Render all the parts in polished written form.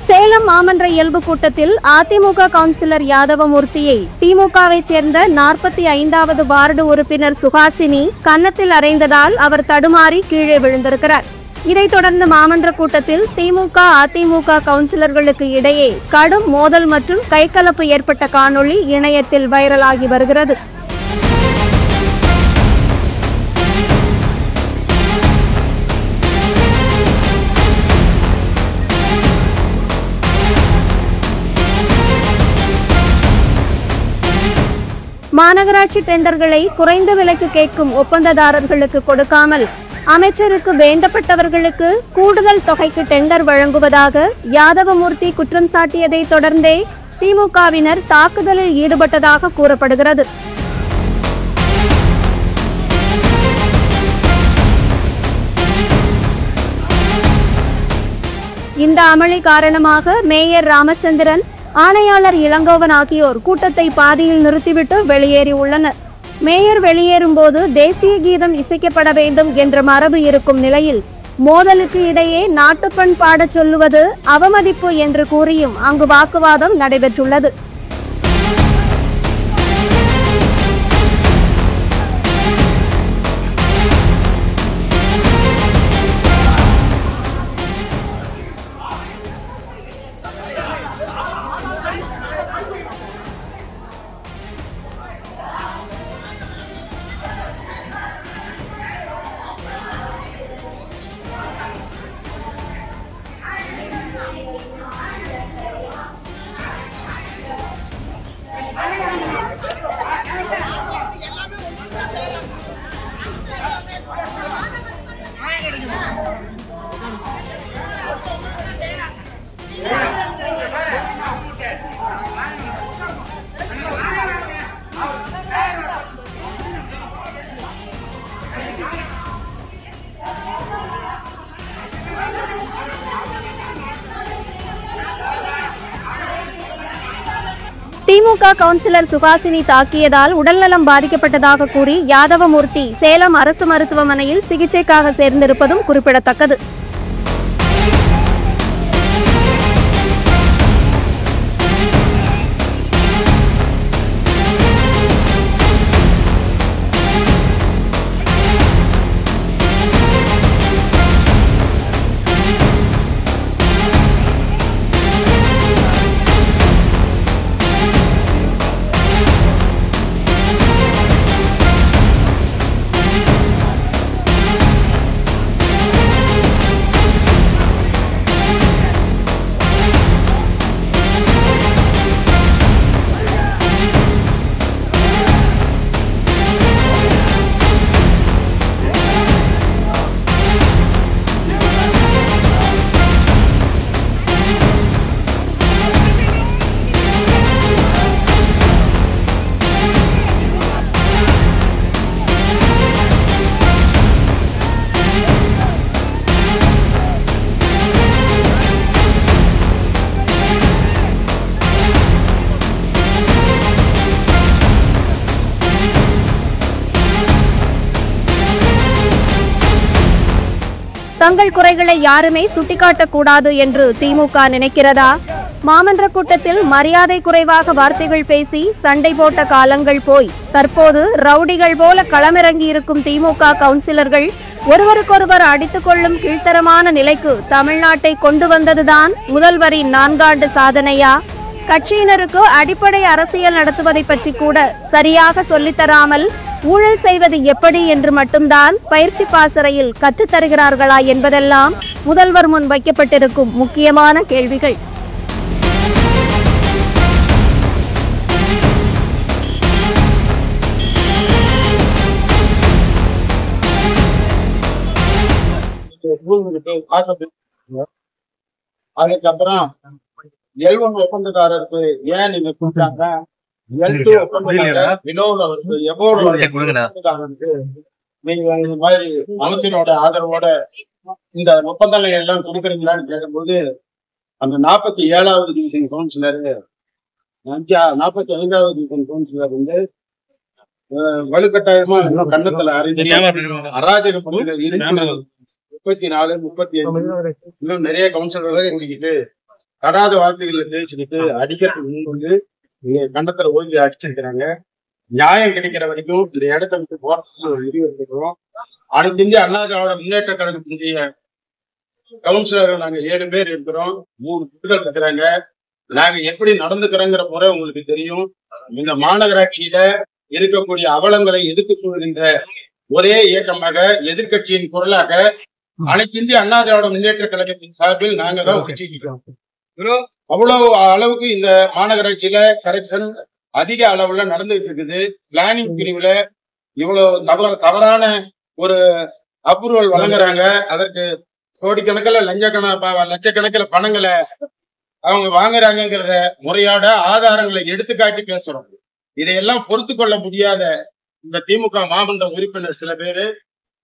சேலம் மாமன்ற இயல்பு கூட்டத்தில் அதிமுக கவுன்சிலர் யாதவமூர்த்தியை திமுகவை சேர்ந்த 45வது வார்டு உறுப்பினர் சுஹாசினி கன்னத்தில் அறைந்ததால் அவர் தடுமாறி கீழே விழுந்திருக்கிறார். இதைத் தொடர்ந்து மாமன்ற கூட்டத்தில் திமுக அதிமுக கவுன்சிலர்களுக்கு இடையே கடும் மோதல் மற்றும் கைகலப்பு ஏற்பட்ட காணொளி இணையத்தில் வைரலாகி வருகிறது. மாநகராட்சி டெண்டர்களை குறைந்த விலைக்கு கேட்கும் ஒப்பந்ததாரர்களுக்கு கொடுக்காமல் அமைச்சருக்கு வேண்டப்பட்டவர்களுக்கு கூடுதல் தொகைக்கு டெண்டர் வழங்குவதாக யாதவமூர்த்தி குற்றம் சாட்டியதை தொடர்ந்தே திமுகவினர் தாக்குதலில் ஈடுபட்டதாக கூறப்படுகிறது. இந்த அமளி காரணமாக மேயர் ராமச்சந்திரன், ஆணையாளர் இளங்கோவன் ஆகியோர் கூட்டத்தை பாதியில் நிறுத்திவிட்டு வெளியேறி உள்ளனர். மேயர் வெளியேறும்போது தேசிய கீதம் இசைக்கப்பட வேண்டும் என்ற மரபு இருக்கும் நிலையில் மோதலுக்கு இடையே நாட்டுப்பண் பாடச் சொல்லுவது அவமதிப்பு என்று கூறியும் அங்கு வாக்குவாதம் நடைபெற்றுள்ளது. திமுக கவுன்சிலர் சுஹாசினி தாக்கியதால் உடல்நலம் பாதிக்கப்பட்டதாக கூறி யாதவமூர்த்தி சேலம் அரசு மருத்துவமனையில் சிகிச்சைக்காக சேர்ந்திருப்பதும் குறிப்பிடத்தக்கது. தங்கள் குறைகளை யாருமே சுட்டிக்காட்டக்கூடாது என்று திமுக நினைக்கிறதா? மாமன்ற கூட்டத்தில் மரியாதை குறைவாக வார்த்தைகள் பேசி சண்டை போட்ட காலங்கள் போய் தற்போது ரவுடிகள் போல களமிறங்கி இருக்கும் திமுக கவுன்சிலர்கள் ஒருவருக்கொருவர் அடித்துக் கொள்ளும் கீழ்த்தரமான நிலைக்கு தமிழ்நாட்டை கொண்டு வந்ததுதான் முதல்வரின் 4 ஆண்டு சாதனையா? கட்சியினருக்கு அடிப்படை அரசியல் நடத்துவதை பற்றி கூட சரியாக சொல்லித்தராமல் ஊழல் செய்வது எப்படி என்று மட்டும்தான் பயிற்சி பாசறையில் கற்றுத்தருகிறார்களா என்பதெல்லாம் முதல்வர் முன் வைக்கப்பட்டிருக்கும் முக்கியமான கேள்விகள். அதுக்கப்புறம் L1 ஒப்பந்ததாரருக்கு ஏன் நீங்க கூப்பிட்டாங்க? நீங்க இந்த மாதிரி அமைச்சரோட ஆதரவோட இந்த ஒப்பந்தங்கள் எல்லாம் கொடுக்குறீங்களான்னு கேட்கும்போது அந்த 47வது டிவிஷன் கவுன்சிலர் 45வது டிவிஷன் கவுன்சிலர் வந்து வலுக்கட்டாயமா இன்னும் கன்னத்துல அராஜக பணிகள் 34, 35 இன்னும் நிறைய கவுன்சிலர்களை கூட்டிக்கிட்டு தடாத வார்த்தைகளை பேசிக்கிட்டு அடிக்கிறதுக்கு முன் வந்து இங்க கன்னத்துல ஓய்வு அடிச்சிருக்கிறாங்க. நியாயம் கிடைக்கிற வரைக்கும் இந்த இடத்த விட்டு போறதுக்கு இருக்கிறோம். அனைத்து இந்திய அண்ணா திராவிட முன்னேற்ற கழகத்தினுடைய கவுன்சிலர்கள் நாங்க 7 பேர் இருக்கிறோம். 3 பெண்கள் இருக்கிறாங்க. நாங்க எப்படி நடந்துக்கிறோங்கிற முறை உங்களுக்கு தெரியும். இந்த மாநகராட்சியில இருக்கக்கூடிய அவலங்களை எதிர்த்துக் கொள்கின்ற ஒரே இயக்கமாக எதிர்கட்சியின் குரலாக அனைத்து இந்திய அண்ணா திராவிட முன்னேற்ற கழகத்தின் சார்பில் நாங்க தான் உச்சிக்கிறோம். அவ்வளவு அளவுக்கு இந்த மாநகராட்சியில கரெக்ஷன் அதிக அளவுல நடந்துகிட்டு இருக்குது. பிளானிங் பிரிவுல இவ்வளவு தவறான ஒரு அப்ரூவல் வழங்குறாங்க. அதற்கு கோடிக்கணக்கில் லட்சக்கணக்கில் பணங்களை அவங்க வாங்குறாங்கிறத முறையோட ஆதாரங்களை எடுத்துக்காட்டி பேசுறோம். இதையெல்லாம் பொறுத்து கொள்ள முடியாத இந்த திமுக மாமன்ற உறுப்பினர் சில பேரு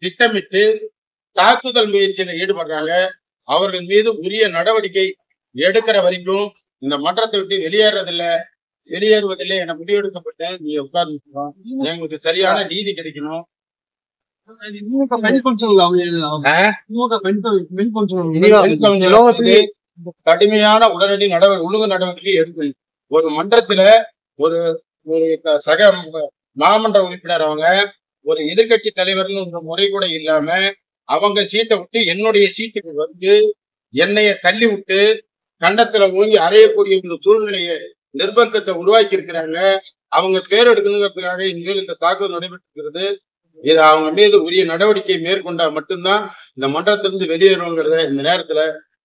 திட்டமிட்டு தாக்குதல் முயற்சியில ஈடுபடுறாங்க. அவர்கள் மீது உரிய நடவடிக்கை எடுக்கிற வரைக்கும் இந்த மன்றத்தை விட்டு வெளியேறுவதில்லை என முடிவெடுக்கப்பட்டு நீங்க உட்கார்ந்து எங்களுக்கு சரியான நீதி கிடைக்கணும். கடுமையான உடனடி ஒழுங்கு நடவடிக்கை எடுக்கணும். ஒரு மன்றத்துல ஒரு சக மாமன்ற உறுப்பினர் அவங்க ஒரு எதிர்கட்சி தலைவர்னு முறை கூட இல்லாம அவங்க சீட்டை விட்டு என்னுடைய சீட்டுக்கு வந்து என்னைய தள்ளி விட்டு கண்டத்துல ஓங்கி அறையக்கூடிய ஒரு சூழ்நிலையை நிர்பந்தத்தை உருவாக்கி இருக்கிறாங்க. அவங்க பேர் எடுக்கணுங்கிறதுக்காக இனிமேல் இந்த தாக்குதல் நடைபெற்றிருக்கிறது. இதை அவங்க மீது உரிய நடவடிக்கை மேற்கொண்டா மட்டும்தான் இந்த மன்றத்திலிருந்து வெளியேறுவோங்கிறத இந்த நேரத்துல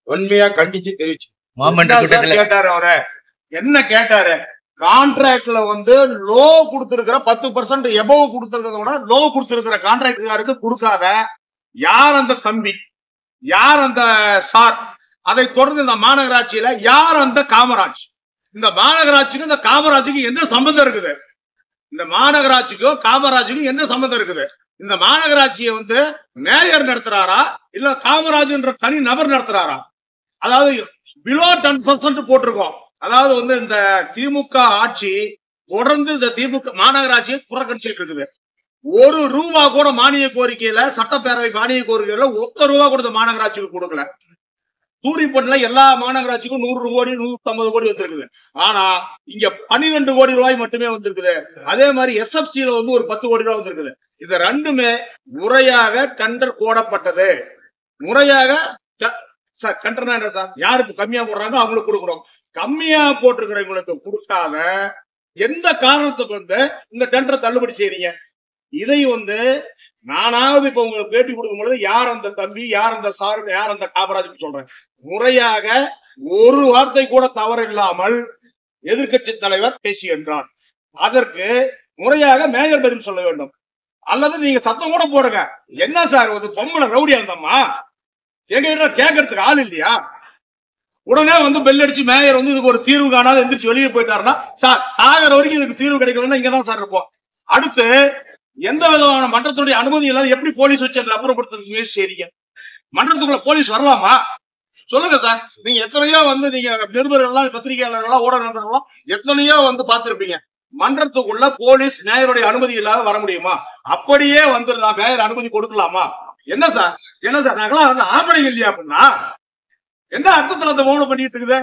உண்மையா கண்டிச்சு தெரிவிச்சு கேட்டாரு. அவரை என்ன கேட்டாரு? கான்ட்ராக்ட்ல வந்து லோ கொடுத்திருக்கிற 10% எபோவ் கொடுத்திருக்கிறத விட லோ கொடுத்திருக்கிற கான்ட்ராக்டுக்காருக்கு கொடுக்காத யார் அந்த தம்பி, யார் அந்த சார், அதை தொடர்ந்து இந்த மாநகராட்சியில யார் அந்த காமராஜ்? இந்த மாநகராட்சிக்கும் இந்த காமராஜுக்கு என்ன சம்பந்தம் இருக்குது? இந்த மாநகராட்சிக்கும் காமராஜுக்கும் என்ன சம்பந்தம் இருக்குது? இந்த மாநகராட்சியை வந்து மேயர் நடத்துறாரா இல்ல காமராஜ் என்ற தனி நபர் நடத்துறாரா? அதாவது பிலோ 10% போட்டிருக்கோம். அதாவது வந்து இந்த திமுக ஆட்சி தொடர்ந்து இந்த திமுக மாநகராட்சியை புறக்கணிச்சிட்டு இருக்குது. ₹1 கூட மானிய கோரிக்கையில, சட்டப்பேரவை மானிய கோரிக்கையில ₹1 கூட இந்த மாநகராட்சிக்கு கொடுக்கல. தூரிப்பட்டில எல்லா மாநகராட்சிக்கும் 100 கோடி 150 கோடி வந்திருக்குது. ஆனா இங்க 12 கோடி ரூபாய் மட்டுமே வந்திருக்குது. அதே மாதிரி எஸ்எப்சியில வந்து ஒரு 10 கோடி ரூபாய் வந்திருக்குது. இது ரெண்டுமே முறையாக டெண்டர் போடப்பட்டது. முறையாக டெண்டர் என்ன சார், யாருக்கு கம்மியா போடுறாங்க அவங்களுக்கு கொடுக்குறோம். கம்மியா போட்டிருக்கிறவங்களுக்கு கொடுக்காத எந்த காரணத்துக்கு வந்து இந்த டெண்டரை தள்ளுபடி செய்றீங்க? இதை வந்து நானாவது இப்ப உங்களுக்கு பேட்டி கொடுக்கும் பொழுது யார் அந்த தம்பி, யார் அந்த சார், யார் அந்த காமராஜ் சொல்றேன். முறையாக ஒரு வார்த்தை கூட தவறு இல்லாமல் எதிர்கட்சி தலைவர் பேசி என்றார். அதற்கு முறையாக மேயர் பதில் சொல்ல வேண்டும். அல்லது நீங்க சத்தம் கூட போடுங்க. என்ன சார் ஒரு பொம்பளை ரவுடியா இருந்தம்மா எங்க கேட்கறதுக்கு ஆள் இல்லையா? உடனே வந்து பெல் அடிச்சு மேயர் வந்து இதுக்கு ஒரு தீர்வு காணாத எந்திரிச்சு வெளியே போயிட்டாருன்னா சார் சாகர வரைக்கும் இதுக்கு தீர்வு கிடைக்கலன்னா இங்கதான் சார் இருப்போம். அடுத்து எந்த விதமான மன்றத்துடைய அனுமதி இல்லாத எப்படி போலீஸ் வச்சு அப்புறப்படுத்த முயற்சி செய்றீங்க? மன்றத்துக்குள்ள போலீஸ் வரலாமா? சொல்லுங்க சார். நீங்க எத்தனையோ வந்து நீங்க நிருபர்கள்லாம், பத்திரிகையாளர்கள்லாம், ஊடகங்கள்லாம் எத்தனையோ வந்து பார்த்திருப்பீங்க. மன்றத்துக்குள்ள போலீஸ் மேயருடைய அனுமதி இல்லாத வர முடியுமா? அப்படியே வந்துருந்தா மேயர் அனுமதி கொடுக்கலாமா? என்ன சார் நாங்களாம் வந்து ஆம்பளைங்க இல்லையா? அப்படின்னா என்ன அர்த்தத்துல அந்த மௌனம் பண்ணிட்டு இருக்குது?